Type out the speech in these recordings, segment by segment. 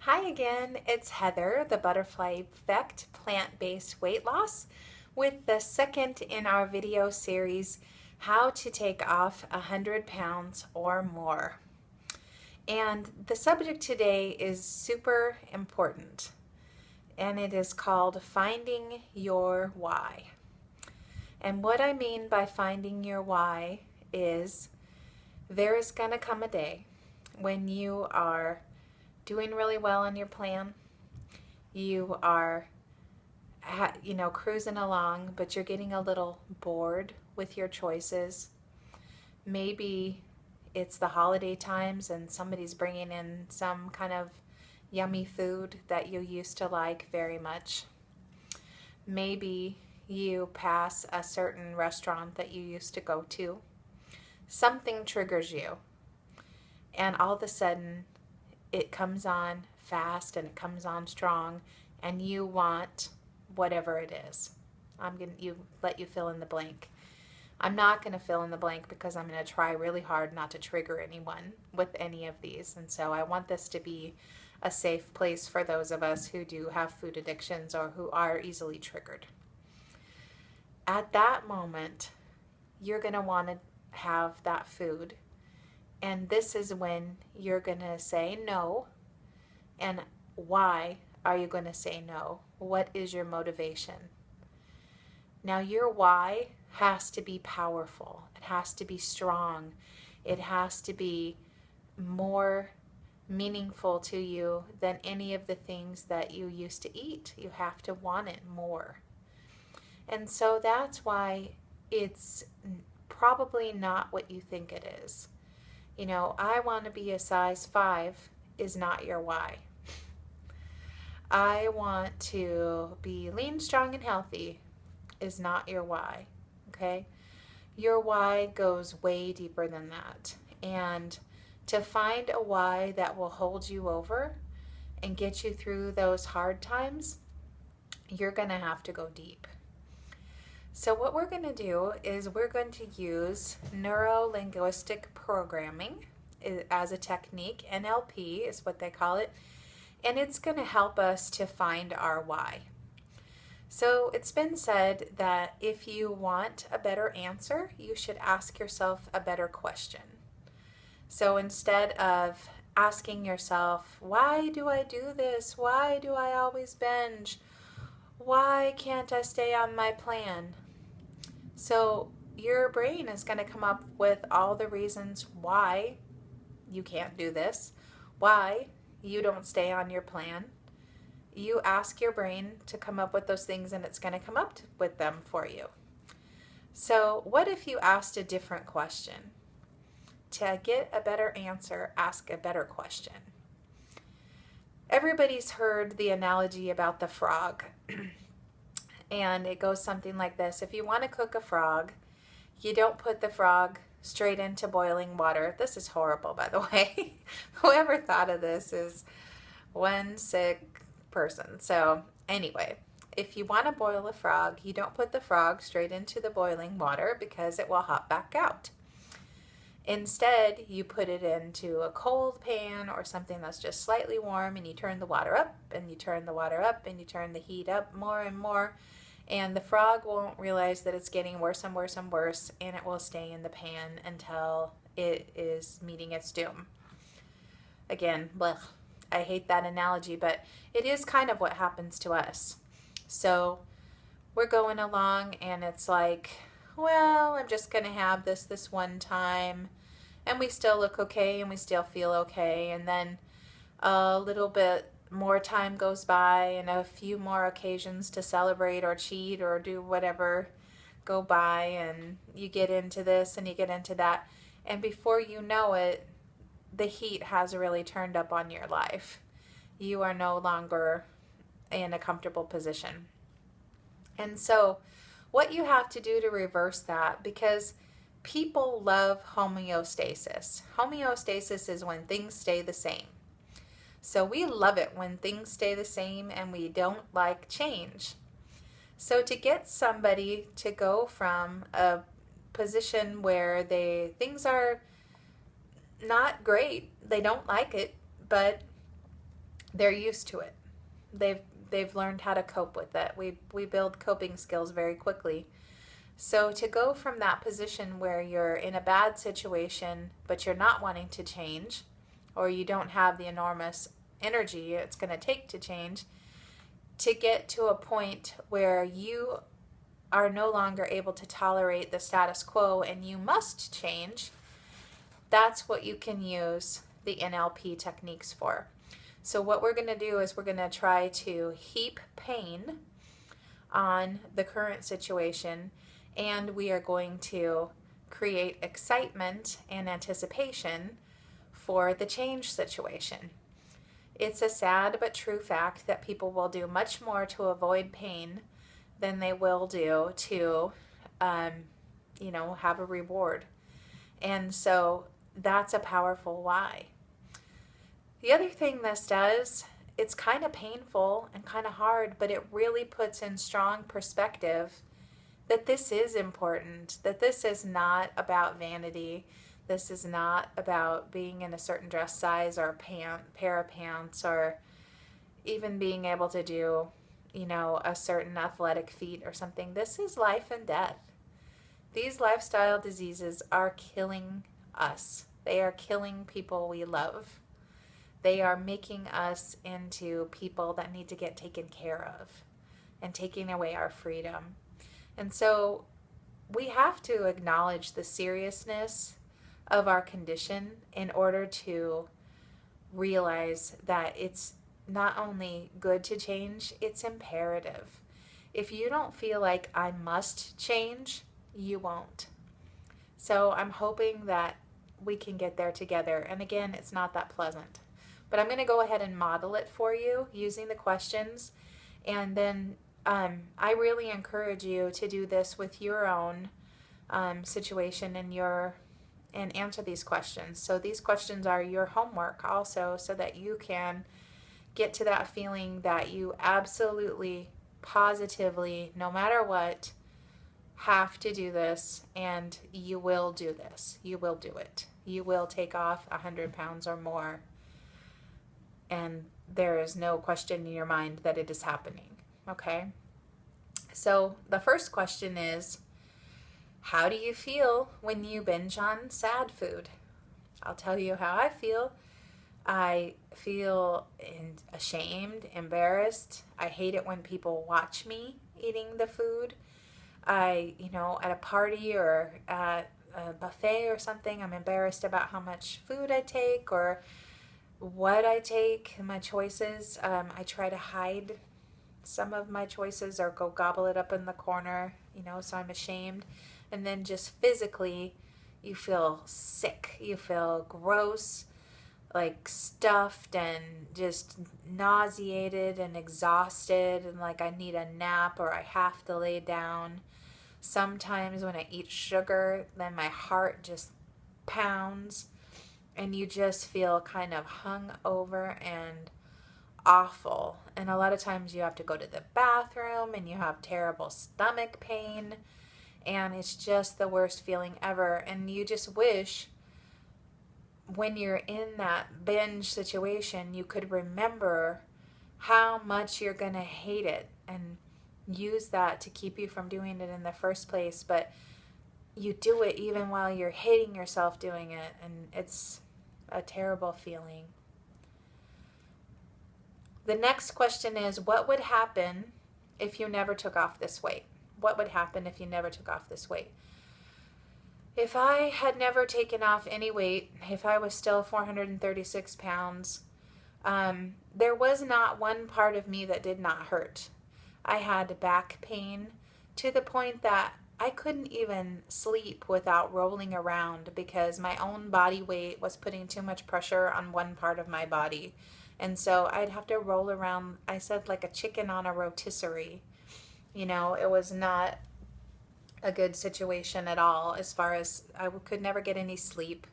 Hi again, it's Heather, the Butterfly Effect plant-based weight loss, with the second in our video series, How to Take Off 100 Pounds or More. And the subject today is super important, and it is called Finding Your Why. And what I mean by finding your why is there is going to come a day when you are doing really well on your plan. You are, cruising along, but you're getting a little bored with your choices. Maybe it's the holiday times and somebody's bringing in some kind of yummy food that you used to like very much. Maybe you pass a certain restaurant that you used to go to. Something triggers you, and all of a sudden it comes on fast and it comes on strong, and you want whatever it is. I'm going to let you fill in the blank. I'm not going to fill in the blank because I'm going to try really hard not to trigger anyone with any of these. And so I want this to be a safe place for those of us who do have food addictions or who are easily triggered. At that moment, you're going to want to have that food. And this is when you're going to say no. And why are you going to say no? What is your motivation? Now, your why has to be powerful. It has to be strong. It has to be more meaningful to you than any of the things that you used to eat. You have to want it more. And so that's why it's probably not what you think it is. I want to be a size 5 is not your why. I want to be lean, strong, and healthy is not your why, okay? Your why goes way deeper than that. And to find a why that will hold you over and get you through those hard times, you're going to have to go deep. So what we're going to do is we're going to use neuro-linguistic programming as a technique. NLP is what they call it. And it's going to help us to find our why. So it's been said that if you want a better answer, you should ask yourself a better question. So instead of asking yourself, why do I do this? Why do I always binge? Why can't I stay on my plan? So your brain is going to come up with all the reasons why you can't do this, why you don't stay on your plan. You ask your brain to come up with those things, and it's going to come up with them for you. So what if you asked a different question? To get a better answer, ask a better question. Everybody's heard the analogy about the frog. And it goes something like this. If you want to cook a frog, you don't put the frog straight into boiling water. This is horrible, by the way. Whoever thought of this is one sick person. So anyway, if you want to boil a frog, you don't put the frog straight into the boiling water because it will hop back out. Instead, you put it into a cold pan or something that's just slightly warm, and you turn the water up, and you turn the water up, and you turn the heat up more and more, and the frog won't realize that it's getting worse and worse and worse, and it will stay in the pan until it is meeting its doom. Again, blech, I hate that analogy, but it is kind of what happens to us. So we're going along, and it's like, well, I'm just going to have this one time, and we still look okay, and we still feel okay, and then a little bit more time goes by, and a few more occasions to celebrate or cheat or do whatever go by, and you get into this and you get into that, and before you know it, the heat has really turned up on your life. You are no longer in a comfortable position. And so what you have to do to reverse that, because people love homeostasis. Homeostasis is when things stay the same. So we love it when things stay the same, and we don't like change. So to get somebody to go from a position where things are not great, they don't like it, but they're used to it. They've learned how to cope with it. We build coping skills very quickly. So to go from that position where you're in a bad situation, but you're not wanting to change, or you don't have the enormous energy it's going to take to change, to get to a point where you are no longer able to tolerate the status quo and you must change, that's what you can use the NLP techniques for. So what we're going to do is we're going to try to heap pain on the current situation, and we are going to create excitement and anticipation for the change situation. It's a sad but true fact that people will do much more to avoid pain than they will do to, have a reward. And so that's a powerful why. The other thing this does, it's kind of painful and kind of hard, but it really puts in strong perspective that this is important, that this is not about vanity. This is not about being in a certain dress size or pair of pants, or even being able to do, a certain athletic feat or something. This is life and death. These lifestyle diseases are killing us. They are killing people we love. They are making us into people that need to get taken care of and taking away our freedom. And so we have to acknowledge the seriousness of our condition in order to realize that it's not only good to change, it's imperative. If you don't feel like I must change, you won't. So I'm hoping that we can get there together. And again, it's not that pleasant. But I'm going to go ahead and model it for you using the questions. And then I really encourage you to do this with your own situation and answer these questions. So these questions are your homework also, so that you can get to that feeling that you absolutely, positively, no matter what, have to do this, and you will do this. You will do it. You will take off 100 pounds or more, and there is no question in your mind that it is happening. Okay? So the first question is, how do you feel when you binge on sad food? I'll tell you how I feel. I feel ashamed, embarrassed. I hate it when people watch me eating the food. At a party or at a buffet or something, I'm embarrassed about how much food I take or what I take, my choices. I try to hide some of my choices or go gobble it up in the corner, so I'm ashamed. And then just physically, you feel sick. You feel gross, like stuffed and just nauseated and exhausted, and like I need a nap or I have to lay down. Sometimes when I eat sugar, then my heart just pounds and you just feel kind of hung over and awful. And a lot of times you have to go to the bathroom and you have terrible stomach pain, and it's just the worst feeling ever. And you just wish when you're in that binge situation, you could remember how much you're going to hate it and use that to keep you from doing it in the first place. But you do it even while you're hating yourself doing it, and it's a terrible feeling. The next question is, what would happen if you never took off this weight? What would happen if you never took off this weight? If I had never taken off any weight, if I was still 436 pounds, there was not one part of me that did not hurt. I had back pain to the point that I couldn't even sleep without rolling around because my own body weight was putting too much pressure on one part of my body. And so I'd have to roll around, I said, like a chicken on a rotisserie. It was not a good situation at all, as far as I could never get any sleep.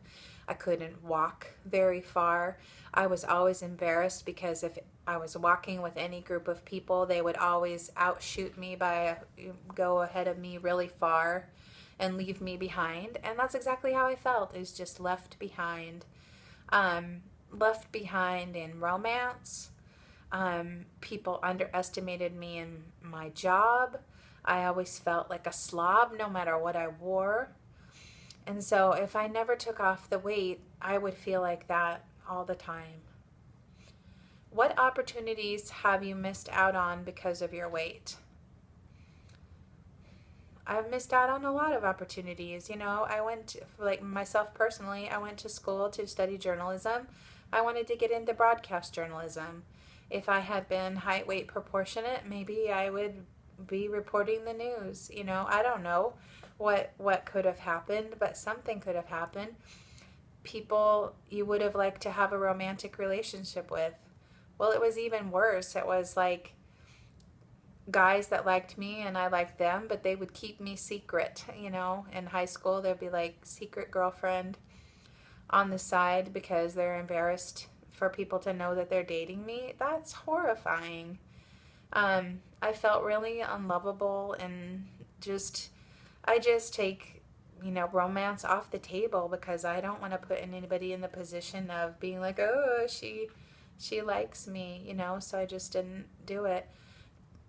I couldn't walk very far. I was always embarrassed because if I was walking with any group of people, they would always outshoot me go ahead of me really far and leave me behind. And that's exactly how I felt, is just left behind. Left behind in romance, People underestimated me in my job. I always felt like a slob no matter what I wore. And so if I never took off the weight, I would feel like that all the time. What opportunities have you missed out on because of your weight? I've missed out on a lot of opportunities. I went, like myself personally, I went to school to study journalism. I wanted to get into broadcast journalism. If I had been height weight proportionate, maybe I would be reporting the news. I don't know what could have happened, but something could have happened. People you would have liked to have a romantic relationship with. Well, it was even worse. It was like guys that liked me and I liked them, but they would keep me secret. In high school, there'd be like secret girlfriend on the side because they're embarrassed for people to know that they're dating me. That's horrifying. I felt really unlovable, and I just take, romance off the table because I don't want to put anybody in the position of being like, oh, she likes me, so I just didn't do it.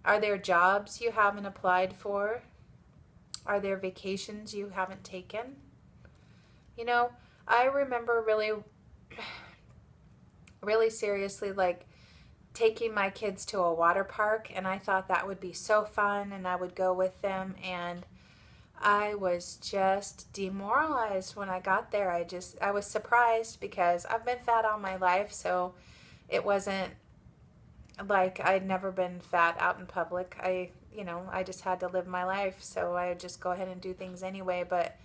Are there jobs you haven't applied for? Are there vacations you haven't taken? I remember really, really seriously, like, taking my kids to a water park, and I thought that would be so fun, and I would go with them, and I was just demoralized when I got there. I was surprised because I've been fat all my life, so it wasn't like I'd never been fat out in public. I just had to live my life, so I would just go ahead and do things anyway, but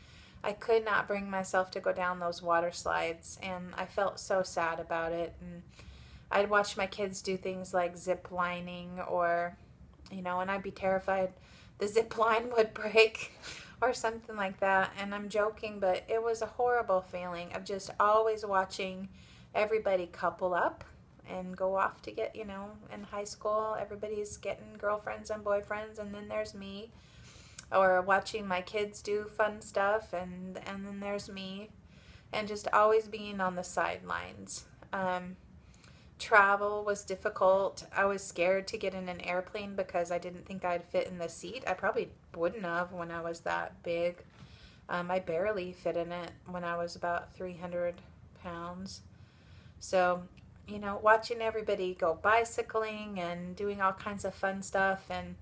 I could not bring myself to go down those water slides, and I felt so sad about it. And I'd watch my kids do things like zip lining or, and I'd be terrified the zip line would break or something like that. And I'm joking, but it was a horrible feeling of just always watching everybody couple up and go off to get, in high school, everybody's getting girlfriends and boyfriends, and then there's me. Or watching my kids do fun stuff, and then there's me. And just always being on the sidelines. Travel was difficult. I was scared to get in an airplane because I didn't think I'd fit in the seat. I probably wouldn't have when I was that big. I barely fit in it when I was about 300 pounds. So, watching everybody go bicycling and doing all kinds of fun stuff and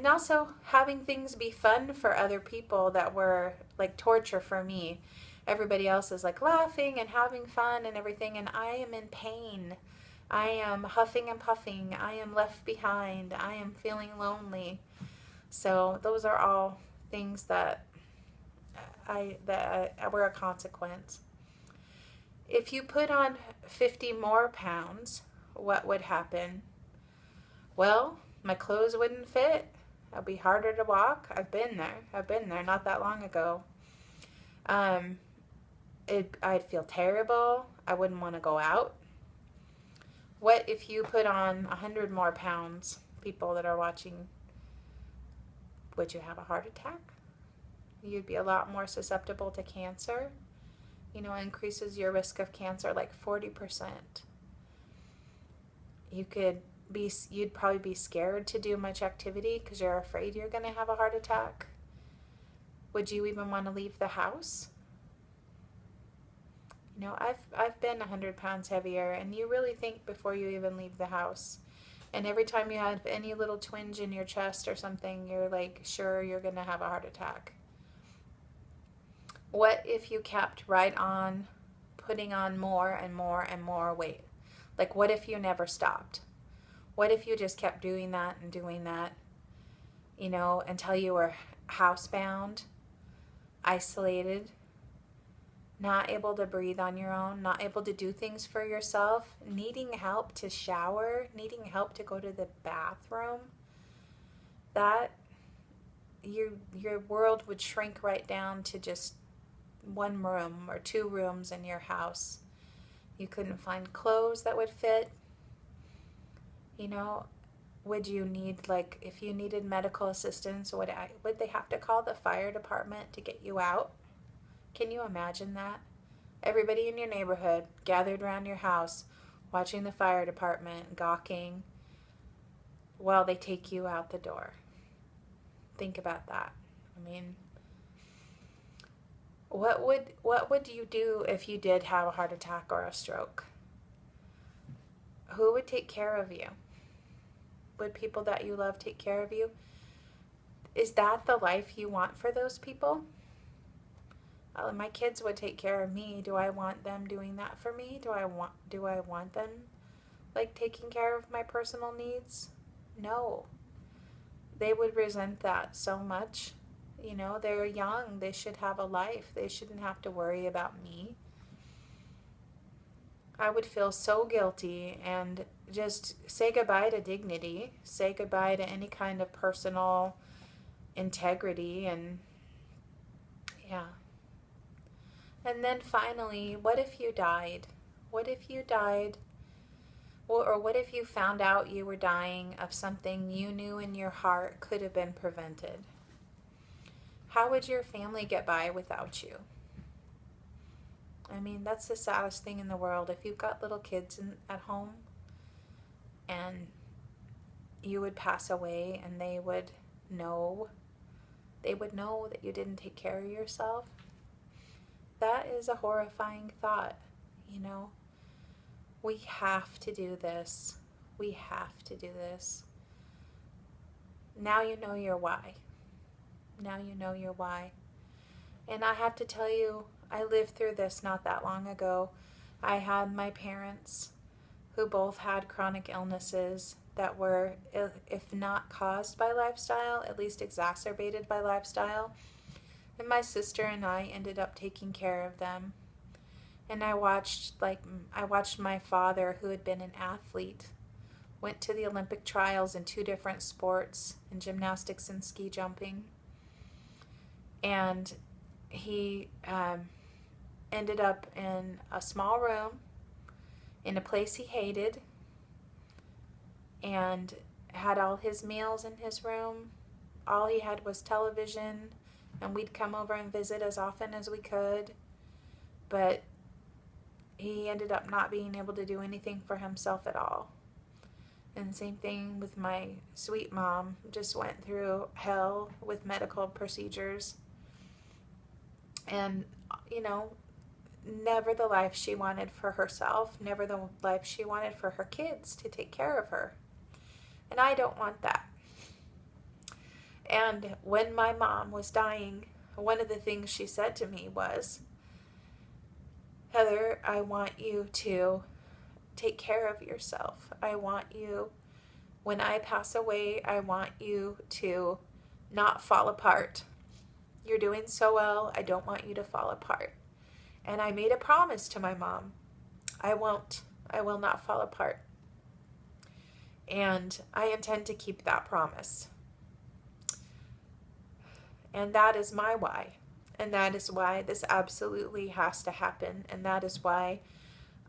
also having things be fun for other people that were like torture for me. Everybody else is like laughing and having fun and everything, and I am in pain. I am huffing and puffing. I am left behind. I am feeling lonely. So those are all things that were a consequence. If you put on 50 more pounds, what would happen? Well, my clothes wouldn't fit. It'd be harder to walk. I've been there not that long ago. I'd feel terrible. I wouldn't want to go out. What if you put on 100 more pounds, people that are watching? Would you have a heart attack? You'd be a lot more susceptible to cancer. Increases your risk of cancer like 40%. You'd probably be scared to do much activity because you're afraid you're going to have a heart attack. Would you even want to leave the house? I've been 100 pounds heavier, and you really think before you even leave the house. And every time you have any little twinge in your chest or something, you're like sure you're going to have a heart attack. What if you kept right on putting on more and more and more weight? Like, what if you never stopped? What if you just kept doing that and doing that, until you were housebound, isolated, not able to breathe on your own, not able to do things for yourself, needing help to shower, needing help to go to the bathroom? That your world would shrink right down to just one room or two rooms in your house. You couldn't find clothes that would fit. Would you need, like, if you needed medical assistance, would they have to call the fire department to get you out? Can you imagine that? Everybody in your neighborhood gathered around your house watching the fire department gawking while they take you out the door. Think about that. I mean, what would you do if you did have a heart attack or a stroke? Who would take care of you? Would people that you love take care of you? Is that the life you want for those people? My kids would take care of me. Do I want them doing that for me? Do I want them like taking care of my personal needs? No. They would resent that so much. You know, they're young. They should have a life. They shouldn't have to worry about me. I would feel so guilty and just say goodbye to dignity. Say goodbye to any kind of personal integrity. And yeah. And then finally, what if you died? What if you died? Or what if you found out you were dying of something you knew in your heart could have been prevented? How would your family get by without you? I mean, that's the saddest thing in the world. If you've got little kids at home and you would pass away and they would know that you didn't take care of yourself, that is a horrifying thought, you know. We have to do this. We have to do this. Now you know your why. Now you know your why. And I have to tell you, I lived through this not that long ago. I had my parents who both had chronic illnesses that were, if not caused by lifestyle, at least exacerbated by lifestyle. And my sister and I ended up taking care of them. And I watched my father, who had been an athlete, went to the Olympic trials in 2 different sports, in gymnastics and ski jumping. And he ended up in a small room in a place he hated and had all his meals in his room. All he had was television, and we'd come over and visit as often as we could. But he ended up not being able to do anything for himself at all. And the same thing with my sweet mom. Just went through hell with medical procedures. And, you know, never the life she wanted for herself, never the life she wanted for her kids to take care of her. And I don't want that. And when my mom was dying, one of the things she said to me was, Heather, I want you to take care of yourself. I want you, when I pass away, I want you to not fall apart. You're doing so well. I don't want you to fall apart. And I made a promise to my mom. I won't. I will not fall apart. And I intend to keep that promise. And that is my why. And that is why this absolutely has to happen. And that is why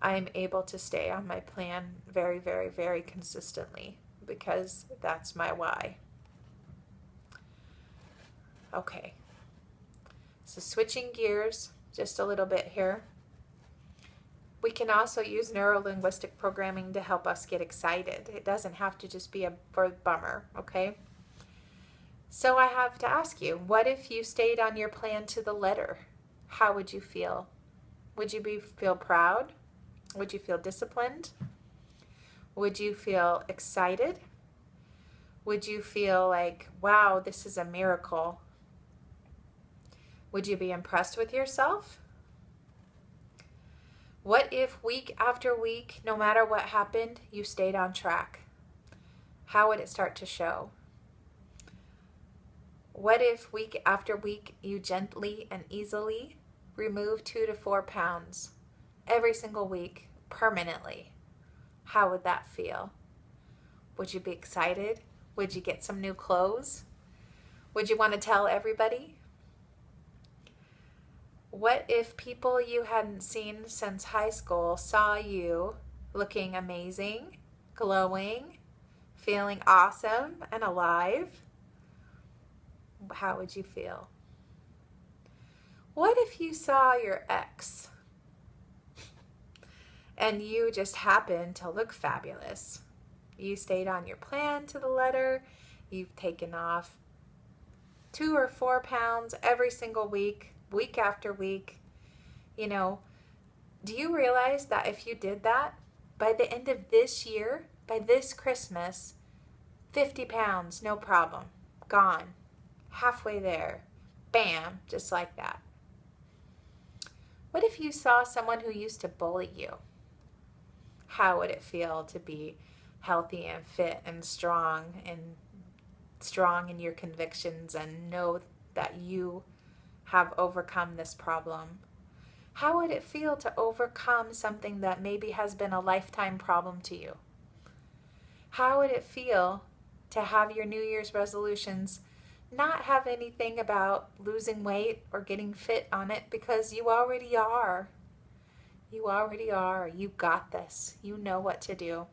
I'm able to stay on my plan very, very, very consistently. Because that's my why. Okay. So switching gears just a little bit here. We can also use neuro-linguistic programming to help us get excited. It doesn't have to just be a bummer, okay? So I have to ask you, what if you stayed on your plan to the letter? How would you feel? Would you feel proud? Would you feel disciplined? Would you feel excited? Would you feel like, wow, this is a miracle? Would you be impressed with yourself? What if week after week, no matter what happened, you stayed on track? How would it start to show? What if week after week you gently and easily remove 2 to 4 pounds every single week permanently? How would that feel? Would you be excited? Would you get some new clothes? Would you want to tell everybody? What if people you hadn't seen since high school saw you looking amazing, glowing, feeling awesome and alive? How would you feel? What if you saw your ex and you just happen to look fabulous. You stayed on your plan to the letter. You've taken off 2 or 4 pounds every single week, week after week. You know, do you realize that if you did that, by the end of this year, by this Christmas, 50 pounds, no problem, gone, halfway there, bam, just like that. What if you saw someone who used to bully you? How would it feel to be healthy and fit and strong in your convictions and know that you have overcome this problem? How would it feel to overcome something that maybe has been a lifetime problem to you? How would it feel to have your New Year's resolutions not have anything about losing weight or getting fit on it, because you already are? You already are. You got this. You know what to do.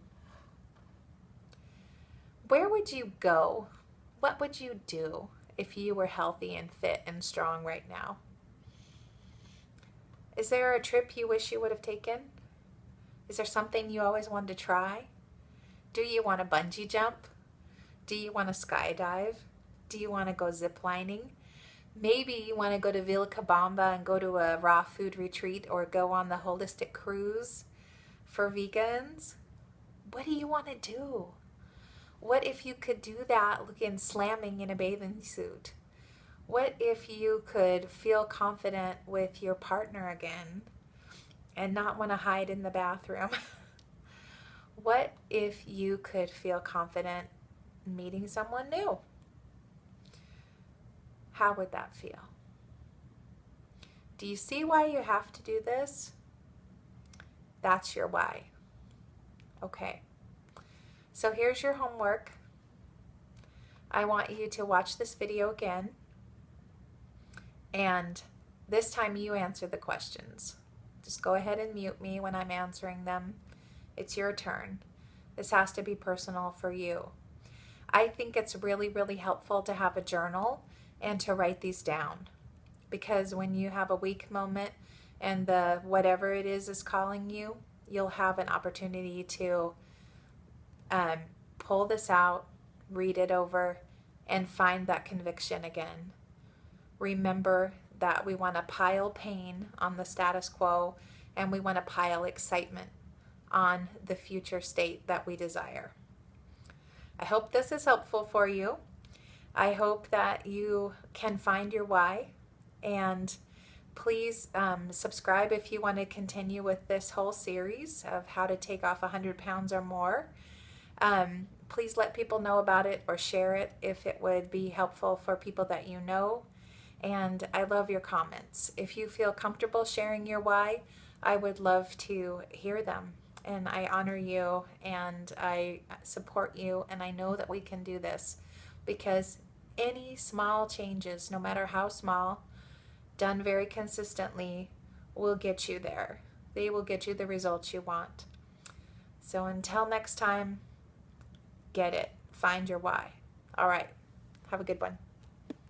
Where would you go? What would you do if you were healthy and fit and strong right now? Is there a trip you wish you would have taken? Is there something you always wanted to try? Do you want to bungee jump? Do you want to skydive? Do you want to go zip lining? Maybe you want to go to Vilcabamba and go to a raw food retreat, or go on the holistic cruise for vegans. What do you want to do? What if you could do that looking slamming in a bathing suit? What if you could feel confident with your partner again and not want to hide in the bathroom? What if you could feel confident meeting someone new? How would that feel? Do you see why you have to do this? That's your why. Okay. So here's your homework. I want you to watch this video again, and this time you answer the questions. Just go ahead and mute me when I'm answering them. It's your turn. This has to be personal for you. I think it's really, really helpful to have a journal and to write these down, because when you have a weak moment and the whatever it is calling you, you'll have an opportunity to pull this out, read it over, and find that conviction again. Remember that we want to pile pain on the status quo, and we want to pile excitement on the future state that we desire. I hope this is helpful for you. I hope that you can find your why, and please subscribe if you want to continue with this whole series of how to take off 100 pounds or more. Please let people know about it or share it if it would be helpful for people that you know. And I love your comments. If you feel comfortable sharing your why, I would love to hear them. And I honor you, and I support you, and I know that we can do this, because any small changes, no matter how small, done very consistently, will get you there. They will get you the results you want. So until next time, get it. Find your why. All right. Have a good one.